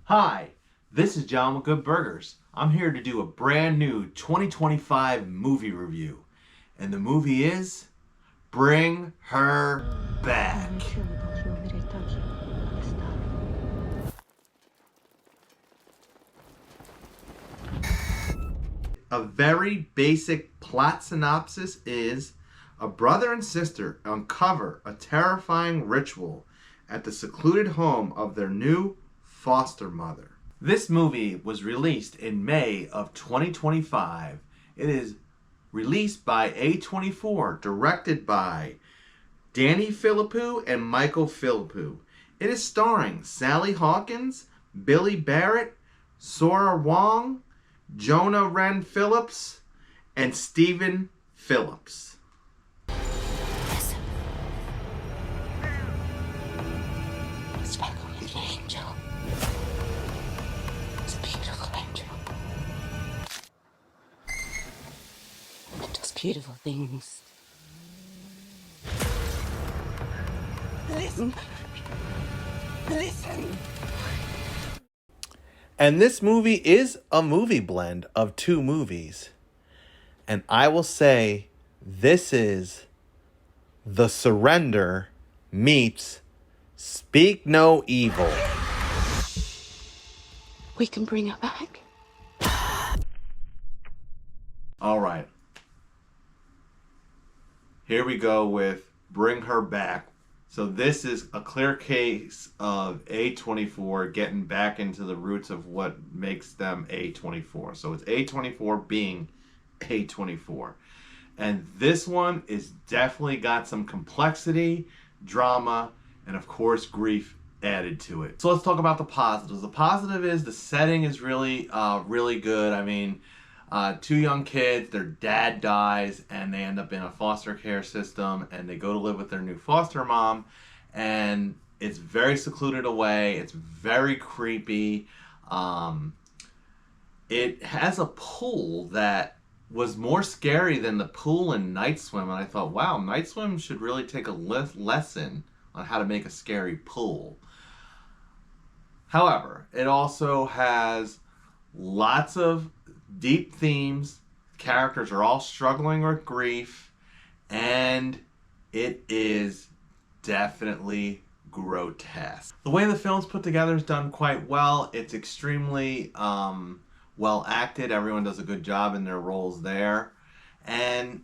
Hi, this is John with Good Burgers. I'm here to do a brand new 2025 movie review. And the movie is Bring Her Back. A very basic plot synopsis is a brother and sister uncover a terrifying ritual at the secluded home of their new foster mother. This movie was released in May of 2025. It is released by A24, directed by Danny Philippou and Michael Philippou. It is starring Sally Hawkins, Billy Barrett, Sora Wong, Jonah Wren Phillips, and Stephen Phillips. Listen. It's like a little angel. It's a beautiful angel. It does beautiful things. Listen. Listen. And this movie is a movie blend of two movies. And I will say this is The Surrender meets Speak No Evil. We can bring her back. All right. Here we go with Bring Her Back. So this is a clear case of A24 getting back into the roots of what makes them A24. So it's A24 being A24. And this one is definitely got some complexity, drama, and of course grief added to it. So let's talk about the positives. The positive is the setting is really good. I mean, two young kids, their dad dies, and they end up in a foster care system, and they go to live with their new foster mom, and it's very secluded away. It's very creepy. It has a pool that was more scary than the pool in Night Swim, and I thought, wow, Night Swim should really take a lesson on how to make a scary pool. However, it also has lots of deep themes. Characters are all struggling with grief, and it is definitely grotesque. The way the film's put together is done quite well. It's extremely well acted. Everyone does a good job in their roles there. And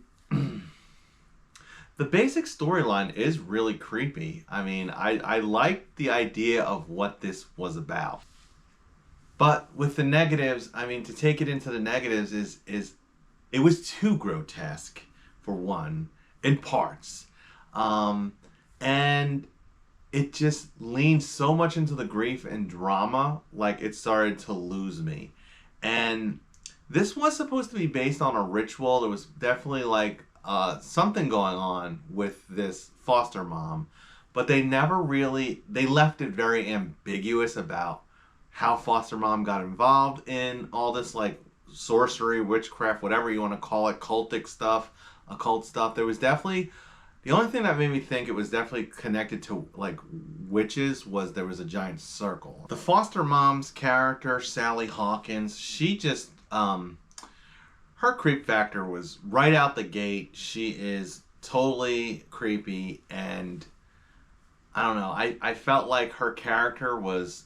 the basic storyline is really creepy. I mean, I like the idea of what this was about. But with the negatives, I mean, to take it into the negatives is it was too grotesque, for one, in parts. And it just leaned so much into the grief and drama, like it started to lose me. And this was supposed to be based on a ritual. There was definitely like something going on with this foster mom, but they left it very ambiguous about how foster mom got involved in all this like sorcery, witchcraft, whatever you want to call it, cultic stuff, occult stuff. There was definitely, the only thing that made me think it was definitely connected to like witches was there was a giant circle. The foster mom's character, Sally Hawkins, she just, her creep factor was right out the gate. She is totally creepy, and I don't know, I felt like her character was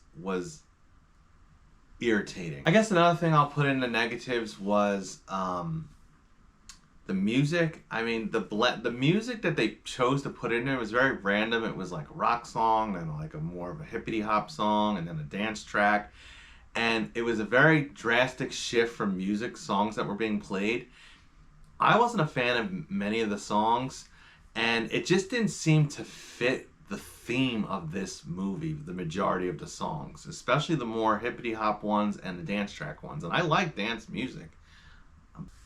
irritating. I guess another thing I'll put in the negatives was the music. I mean, the music that they chose to put in there was very random. It was like a rock song, then like a more of a hippity hop song, and then a dance track. And it was a very drastic shift from songs that were being played. I wasn't a fan of many of the songs, and it just didn't seem to fit the theme of this movie, the majority of the songs, especially the more hippity hop ones and the dance track ones. And I like dance music.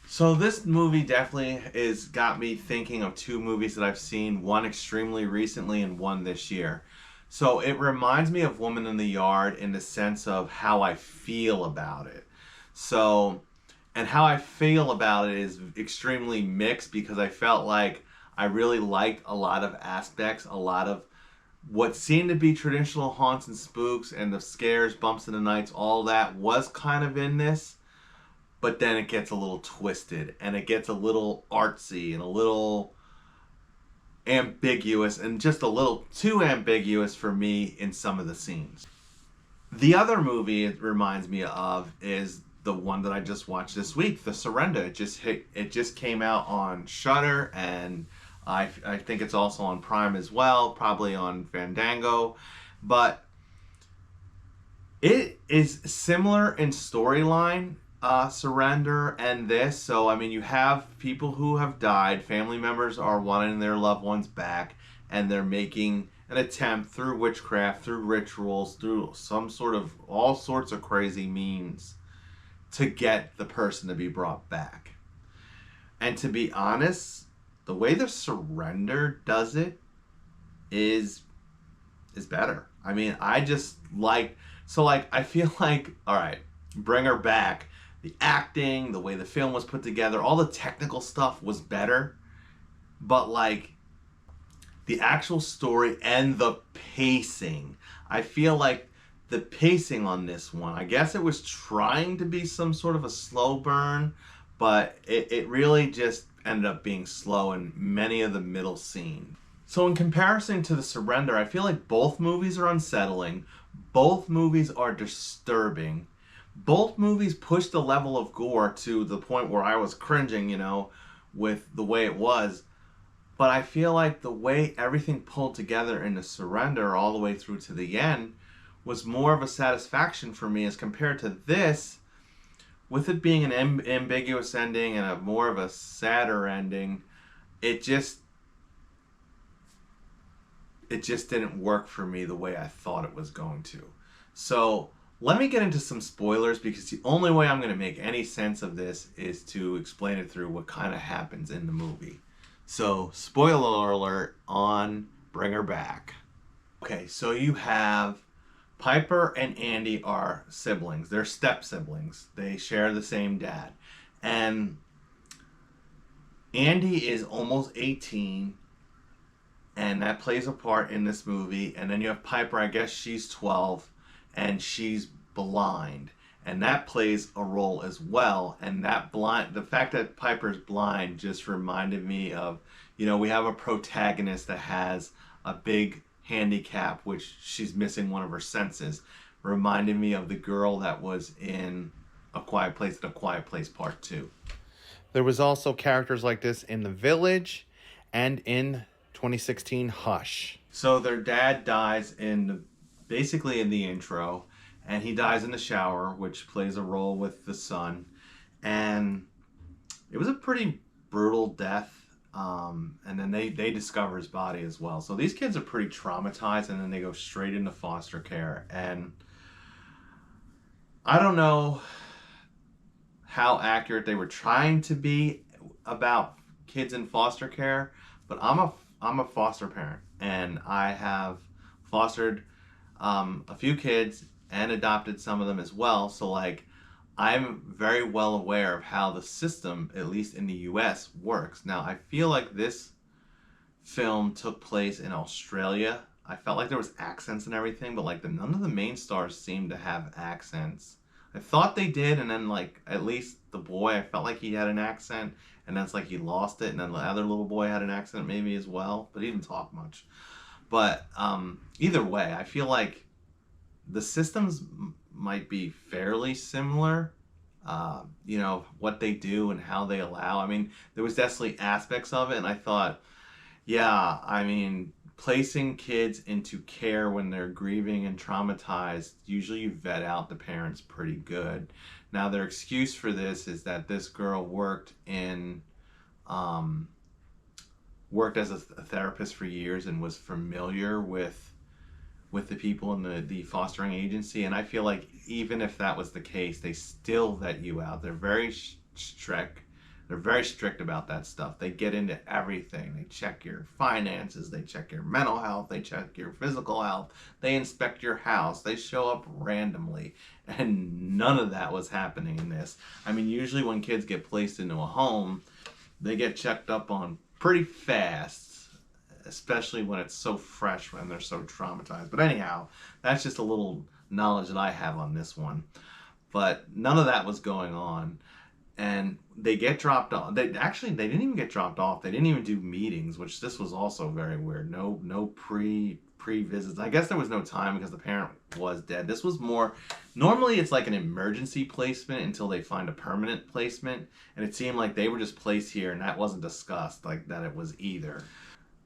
So this movie definitely got me thinking of two movies that I've seen, one extremely recently and one this year. So it reminds me of Woman in the Yard in the sense of how I feel about it. So, and how I feel about it is extremely mixed, because I felt like I really liked a lot of aspects, a lot of what seemed to be traditional haunts and spooks and the scares, bumps in the nights, all that was kind of in this, but then it gets a little twisted and it gets a little artsy and a little ambiguous, and just a little too ambiguous for me in some of the scenes. The other movie it reminds me of is the one that I just watched this week, The Surrender. It just came out on Shudder, and I think it's also on Prime as well, probably on Fandango, but it is similar in storyline, Surrender and this. So I mean, you have people who have died, family members are wanting their loved ones back, and they're making an attempt through witchcraft, through rituals, through some sort of all sorts of crazy means to get the person to be brought back. And to be honest, the way The Surrender does it is better. I mean, I just like, so like, I feel like, all right, Bring Her Back, the acting, the way the film was put together, all the technical stuff was better, but like the actual story and the pacing, I feel like the pacing on this one, I guess it was trying to be some sort of a slow burn, but it really just ended up being slow in many of the middle scenes. So in comparison to The Surrender, I feel like both movies are unsettling, both movies are disturbing, both movies push the level of gore to the point where I was cringing, you know, with the way it was. But I feel like the way everything pulled together in The Surrender all the way through to the end was more of a satisfaction for me as compared to this, with it being an ambiguous ending and a more of a sadder ending. It just didn't work for me the way I thought it was going to. So let me get into some spoilers, because the only way I'm going to make any sense of this is to explain it through what kind of happens in the movie. So, spoiler alert on Bring Her Back. Okay, so you have Piper and Andy are siblings. They're step siblings. They share the same dad. And Andy is almost 18, and that plays a part in this movie. And then you have Piper, I guess she's 12, and she's blind, and that plays a role as well. And the fact that Piper's blind just reminded me of, you know, we have a protagonist that has a big handicap, which she's missing one of her senses, reminded me of the girl that was in A Quiet Place and A Quiet Place Part 2. There was also characters like this in The Village and in 2016 Hush. So their dad dies basically in the intro, and he dies in the shower, which plays a role with the son. And it was a pretty brutal death. And then they discover his body as well. So these kids are pretty traumatized, and then they go straight into foster care. And I don't know how accurate they were trying to be about kids in foster care, but I'm a foster parent, and I have fostered a few kids and adopted some of them as well. So like, I'm very well aware of how the system, at least in the US, works. Now, I feel like this film took place in Australia. I felt like there was accents and everything, but like none of the main stars seemed to have accents. I thought they did, and then like at least the boy, I felt like he had an accent, and then it's like he lost it, and then the other little boy had an accent maybe as well, but he didn't talk much. But either way, I feel like the systems might be fairly similar, you know, what they do and how they allow. I mean, there was definitely aspects of it, and I thought, yeah, I mean, placing kids into care when they're grieving and traumatized, usually you vet out the parents pretty good. Now, their excuse for this is that this girl worked as a therapist for years and was familiar with the people in the fostering agency. And I feel like even if that was the case, they still vet you out. They're very strict. They're very strict about that stuff. They get into everything. They check your finances. They check your mental health. They check your physical health. They inspect your house. They show up randomly. And none of that was happening in this. I mean, usually when kids get placed into a home, they get checked up on pretty fast, especially when it's so fresh when they're so traumatized. But anyhow, that's just a little knowledge that I have on this one. But none of that was going on, and they get dropped off. They didn't even get dropped off. They didn't even do meetings, which this was also very weird. No pre visits. I guess there was no time because the parent was dead. This was more, normally it's like an emergency placement until they find a permanent placement, and it seemed like they were just placed here and that wasn't discussed like that it was either.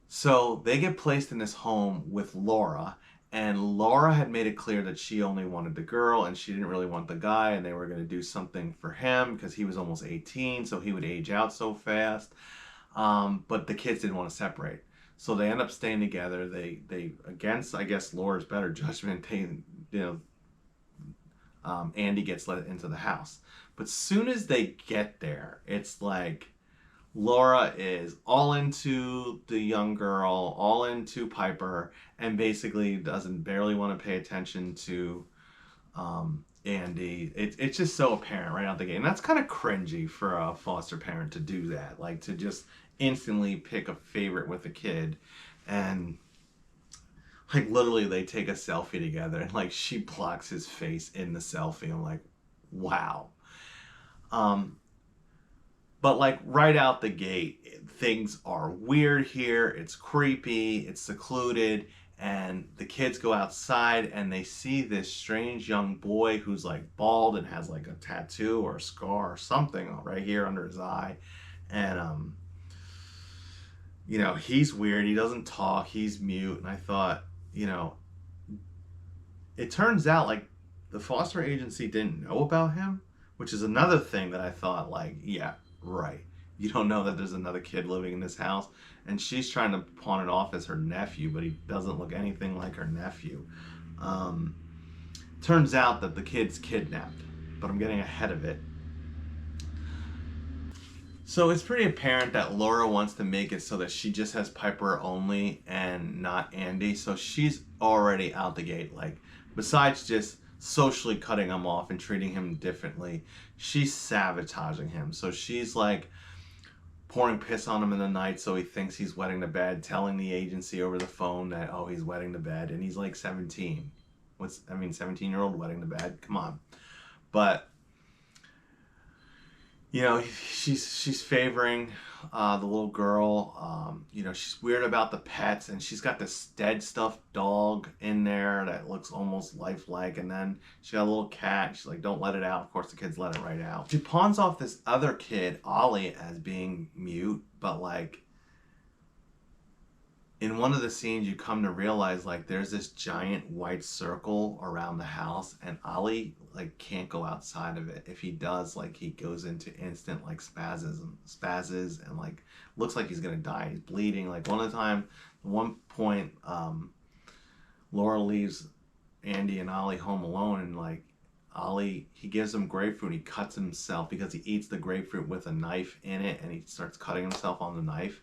So they get placed in this home with Laura, and Laura had made it clear that she only wanted the girl and she didn't really want the guy, and they were going to do something for him because he was almost 18, so he would age out so fast. But the kids didn't want to separate. So they end up staying together. They against, I guess, Laura's better judgment, Andy gets let into the house. But soon as they get there, it's like Laura is all into the young girl, all into Piper, and basically doesn't barely want to pay attention to Andy. It's just so apparent right out the gate. And that's kind of cringy for a foster parent to do that. Like to just instantly pick a favorite with a kid, and like literally they take a selfie together and like she blocks his face in the selfie. I'm like, wow. But like right out the gate, things are weird here. It's creepy, it's secluded, and the kids go outside and they see this strange young boy who's like bald and has like a tattoo or a scar or something right here under his eye. And he's weird. He doesn't talk. He's mute. And I thought, it turns out like the foster agency didn't know about him, which is another thing that I thought like, yeah, right. You don't know that there's another kid living in this house, and she's trying to pawn it off as her nephew, but he doesn't look anything like her nephew. Turns out that the kid's kidnapped, but I'm getting ahead of it. So it's pretty apparent that Laura wants to make it so that she just has Piper only and not Andy. So she's already out the gate. Like, besides just socially cutting him off and treating him differently, she's sabotaging him. So she's like pouring piss on him in the night so he thinks he's wetting the bed, telling the agency over the phone that, oh, he's wetting the bed, and he's like 17. 17-year-old wetting the bed? Come on. But she's favoring the little girl. She's weird about the pets, and she's got this dead stuffed dog in there that looks almost lifelike, and then she got a little cat. She's like, don't let it out. Of course the kids let it right out. She pawns off this other kid, Ollie, as being mute, but like in one of the scenes you come to realize like there's this giant white circle around the house, and Ollie like can't go outside of it. If he does, like he goes into instant like spasms and like looks like he's gonna die. He's bleeding. Like one point Laura leaves Andy and Ollie home alone, and like Ollie, he gives him grapefruit. He cuts himself because he eats the grapefruit with a knife in it, and he starts cutting himself on the knife.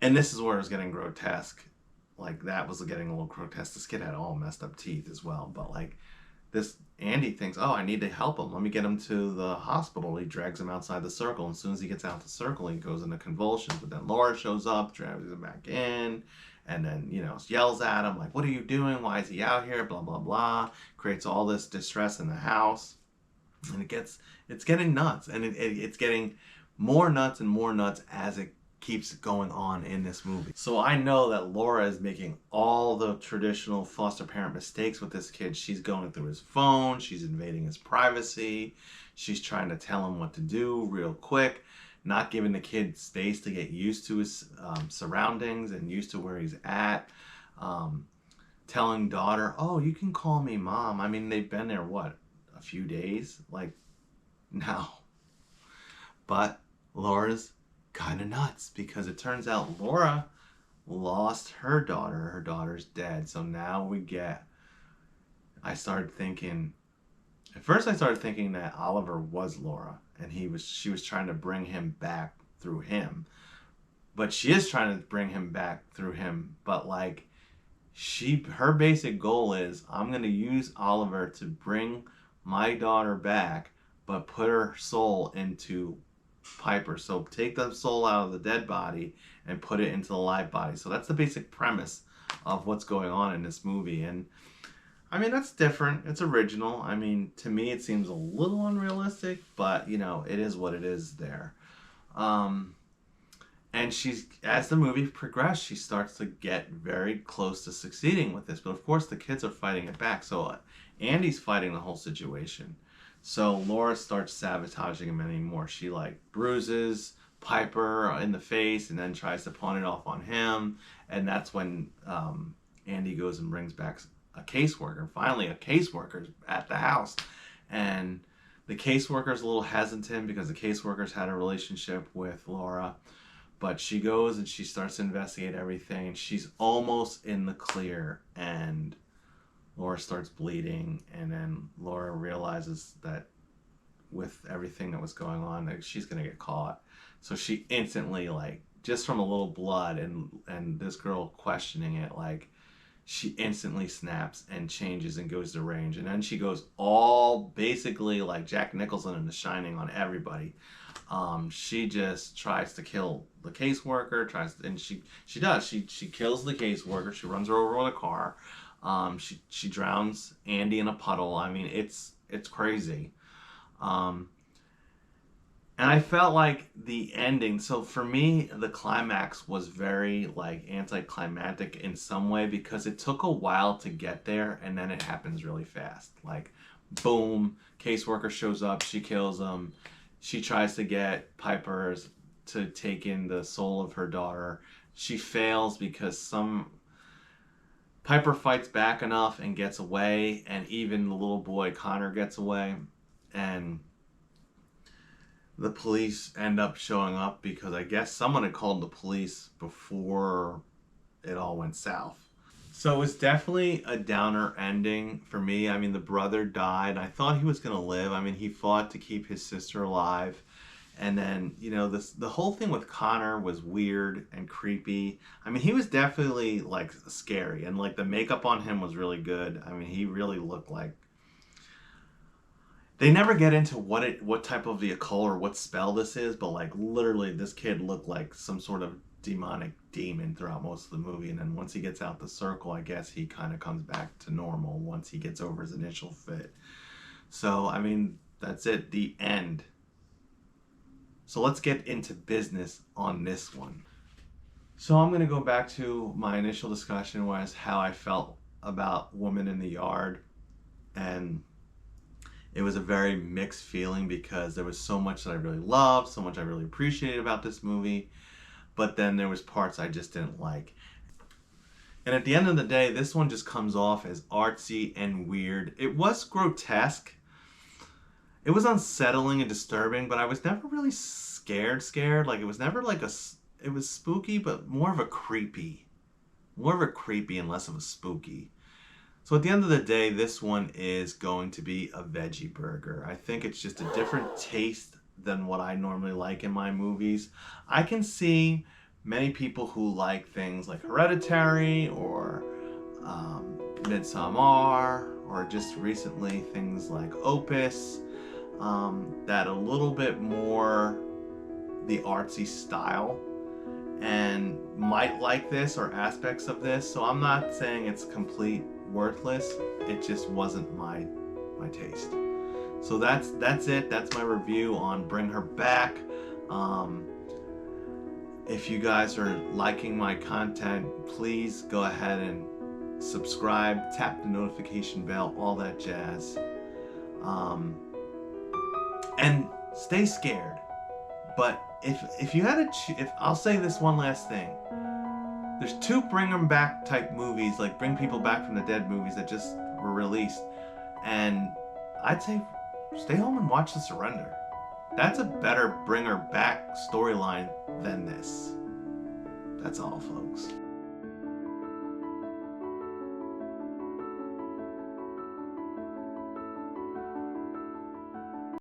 And this is where it's getting grotesque. Like, that was getting a little grotesque. This kid had all messed up teeth as well. But, like, this Andy thinks, oh, I need to help him. Let me get him to the hospital. He drags him outside the circle. And as soon as he gets out the circle, he goes into convulsions. But then Laura shows up, drags him back in, and then, yells at him, like, what are you doing? Why is he out here? Blah, blah, blah. Creates all this distress in the house. And it's getting nuts. And it's getting more nuts and more nuts as it keeps going on in this movie. So I know that Laura is making all the traditional foster parent mistakes with this kid. She's going through his phone. She's invading his privacy. She's trying to tell him what to do real quick, not giving the kid space to get used to his surroundings and used to where he's at. Telling daughter, oh, you can call me mom. I mean, they've been there, what, a few days? Like, no. But Laura's kind of nuts because it turns out Laura lost her daughter. Her daughter's dead. So now I started thinking that Oliver was Laura and she was trying to bring him back through him. But she is trying to bring him back through him. But like her basic goal is, I'm going to use Oliver to bring my daughter back, but put her soul into Piper. So take the soul out of the dead body and put it into the live body. So that's the basic premise of what's going on in this movie. And I mean, that's different. It's original. I mean, to me, it seems a little unrealistic, but you know, it is what it is there. And she's, as the movie progressed, she starts to get very close to succeeding with this. But of course, the kids are fighting it back. So Andy's fighting the whole situation. So Laura starts sabotaging him anymore. She like bruises Piper in the face and then tries to pawn it off on him. And that's when Andy goes and brings back a caseworker. Finally, a caseworker at the house. And the caseworker's a little hesitant because the caseworker's had a relationship with Laura. But she goes and she starts to investigate everything. She's almost in the clear. And Laura starts bleeding. And then Laura realizes that with everything that was going on, that she's going to get caught. So she instantly, like, just from a little blood and this girl questioning it, like, she instantly snaps and changes and goes to range. And then she goes all basically like Jack Nicholson in The Shining on everybody. She just tries to kill the caseworker, she does. She kills the caseworker. She runs her over with a car. She drowns Andy in a puddle. I mean, it's crazy. And I felt like the ending, so for me, the climax was very like anticlimactic in some way because it took a while to get there and then it happens really fast. Like, boom, caseworker shows up, she kills him. She tries to get Piper to take in the soul of her daughter. She fails because Piper fights back enough and gets away, and even the little boy Connor gets away. And the police end up showing up because I guess someone had called the police before it all went south. So it was definitely a downer ending for me. I mean, the brother died. I thought he was going to live. I mean, he fought to keep his sister alive. And then, you know, the whole thing with Connor was weird and creepy. I mean, he was definitely, like, scary. And, like, the makeup on him was really good. I mean, he really looked like... They never get into what type of the occult or what spell this is, but, like, literally this kid looked like some sort of demonic demon throughout most of the movie. And then once he gets out the circle, I guess he kind of comes back to normal once he gets over his initial fit. So, I mean, that's it. The end. So let's get into business on this one. So I'm going to go back to my initial discussion, was how I felt about Woman in the Yard. And it was a very mixed feeling because there was so much that I really loved, so much I really appreciated about this movie. But then there was parts I just didn't like. And at the end of the day, this one just comes off as artsy and weird. It was grotesque. It was unsettling and disturbing, but I was never really scared. Like, it was never like it was spooky, but more of a creepy and less of a spooky. So at the end of the day, this one is going to be a veggie burger. I think it's just a different taste than what I normally like in my movies. I can see many people who like things like Hereditary or Midsommar, or just recently things like Opus, that a little bit more the artsy style and might like this or aspects of this. So I'm not saying it's complete worthless. It just wasn't my taste. So that's it. That's my review on Bring Her Back. If you guys are liking my content, please go ahead and subscribe, tap the notification bell, all that jazz. And stay scared. But if you had if I'll say this one last thing. There's 2 Bring Them Back type movies, like Bring People Back from the Dead movies that just were released. And I'd say stay home and watch The Surrender. That's a better Bring Her Back storyline than this. That's all, folks.